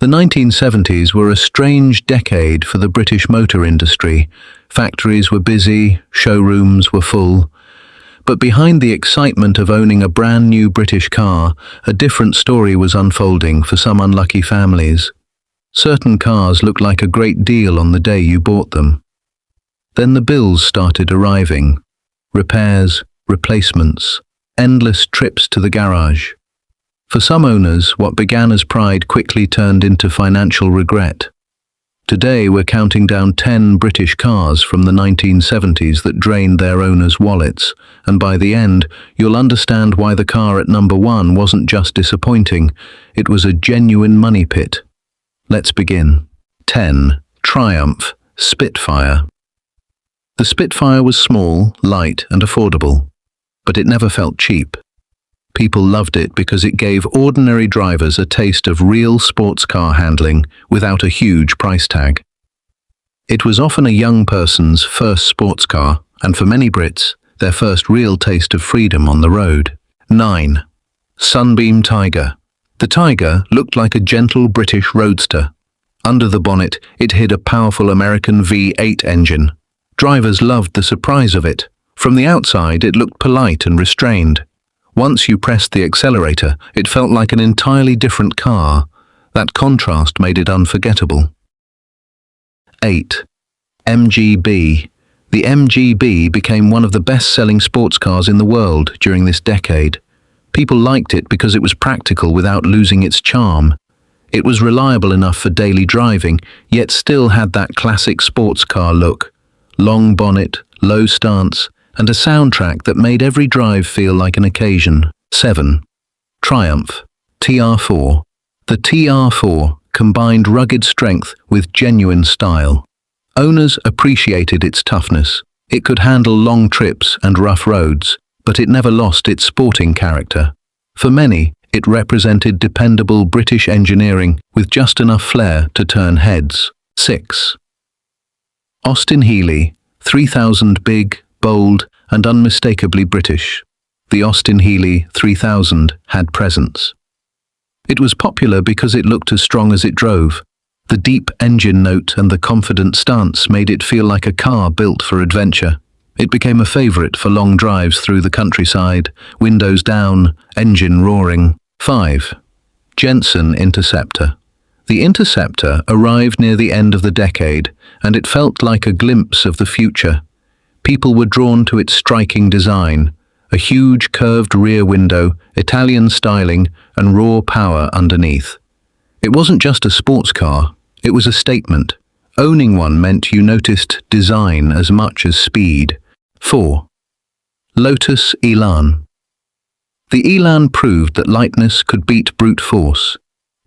The 1970s were a strange decade for the British motor industry. Factories were busy, showrooms were full. But behind the excitement of owning a brand new British car, a different story was unfolding for some unlucky families. Certain cars looked like a great deal on the day you bought them. Then the bills started arriving. Repairs, replacements, endless trips to the garage. For some owners, what began as pride quickly turned into financial regret. Today we're counting down 10 British cars from the 1970s that drained their owners' wallets, and by the end, you'll understand why the car at number 1 wasn't just disappointing, it was a genuine money pit. Let's begin. 10. Triumph Spitfire. The Spitfire was small, light and affordable, but it never felt cheap. People loved it because it gave ordinary drivers a taste of real sports car handling without a huge price tag. It was often a young person's first sports car, and for many Brits, their first real taste of freedom on the road. 9. Sunbeam Tiger. The Tiger looked like a gentle British roadster. Under the bonnet, it hid a powerful American V8 engine. Drivers loved the surprise of it. From the outside, it looked polite and restrained. Once you pressed the accelerator, it felt like an entirely different car. That contrast made it unforgettable. 8. MGB. The MGB became one of the best-selling sports cars in the world during this decade. People liked it because it was practical without losing its charm. It was reliable enough for daily driving, yet still had that classic sports car look. Long bonnet, low stance, and a soundtrack that made every drive feel like an occasion. 7. Triumph TR4. The TR4 combined rugged strength with genuine style. Owners appreciated its toughness. It could handle long trips and rough roads, but it never lost its sporting character. For many, it represented dependable British engineering with just enough flair to turn heads. 6. Austin Healey 3000. Big, bold, and unmistakably British. The Austin Healey 3000 had presence. It was popular because it looked as strong as it drove. The deep engine note and the confident stance made it feel like a car built for adventure. It became a favorite for long drives through the countryside, windows down, engine roaring. 5. Jensen Interceptor. The Interceptor arrived near the end of the decade, and it felt like a glimpse of the future. People were drawn to its striking design, a huge curved rear window, Italian styling, and raw power underneath. It wasn't just a sports car, it was a statement. Owning one meant you noticed design as much as speed. 4. Lotus Elan. The Elan proved that lightness could beat brute force.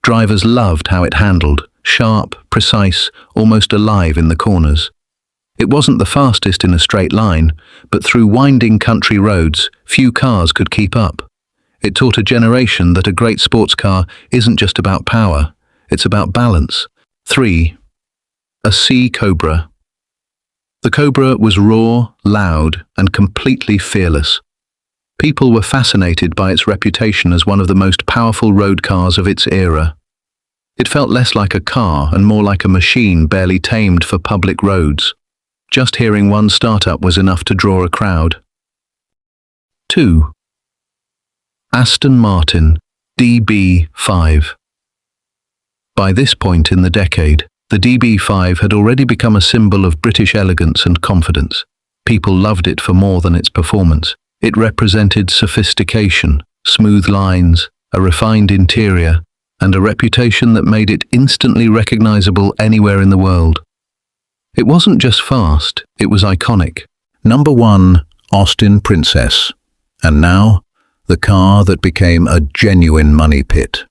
Drivers loved how it handled, sharp, precise, almost alive in the corners. It wasn't the fastest in a straight line, but through winding country roads, few cars could keep up. It taught a generation that a great sports car isn't just about power, it's about balance. 3. A Sea Cobra. The Cobra was raw, loud, and completely fearless. People were fascinated by its reputation as one of the most powerful road cars of its era. It felt less like a car and more like a machine barely tamed for public roads. Just hearing one startup was enough to draw a crowd. 2. Aston Martin DB5. By this point in the decade, the DB5 had already become a symbol of British elegance and confidence. People loved it for more than its performance. It represented sophistication, smooth lines, a refined interior, and a reputation that made it instantly recognizable anywhere in the world. It wasn't just fast, it was iconic. Number 1, Austin Princess. And now, the car that became a genuine money pit.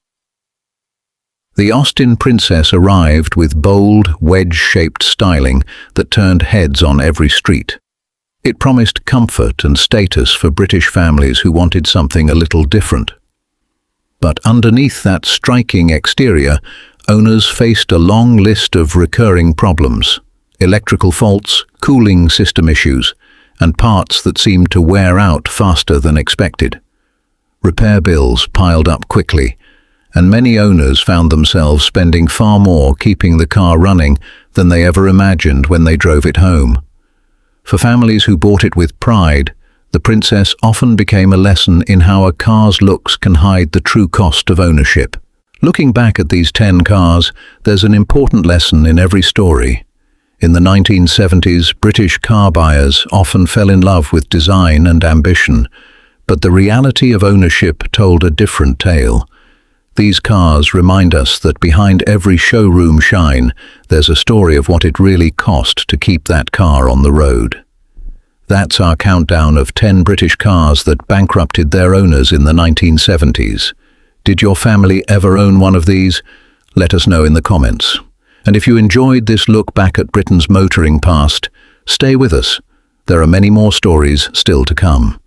The Austin Princess arrived with bold, wedge-shaped styling that turned heads on every street. It promised comfort and status for British families who wanted something a little different. But underneath that striking exterior, owners faced a long list of recurring problems: electrical faults, cooling system issues, and parts that seemed to wear out faster than expected. Repair bills piled up quickly, and many owners found themselves spending far more keeping the car running than they ever imagined when they drove it home. For families who bought it with pride, the Princess often became a lesson in how a car's looks can hide the true cost of ownership. Looking back at these 10 cars, there's an important lesson in every story. In the 1970s, British car buyers often fell in love with design and ambition, but the reality of ownership told a different tale. These cars remind us that behind every showroom shine, there's a story of what it really cost to keep that car on the road. That's our countdown of 10 British cars that bankrupted their owners in the 1970s. Did your family ever own one of these? Let us know in the comments. And if you enjoyed this look back at Britain's motoring past, stay with us. There are many more stories still to come.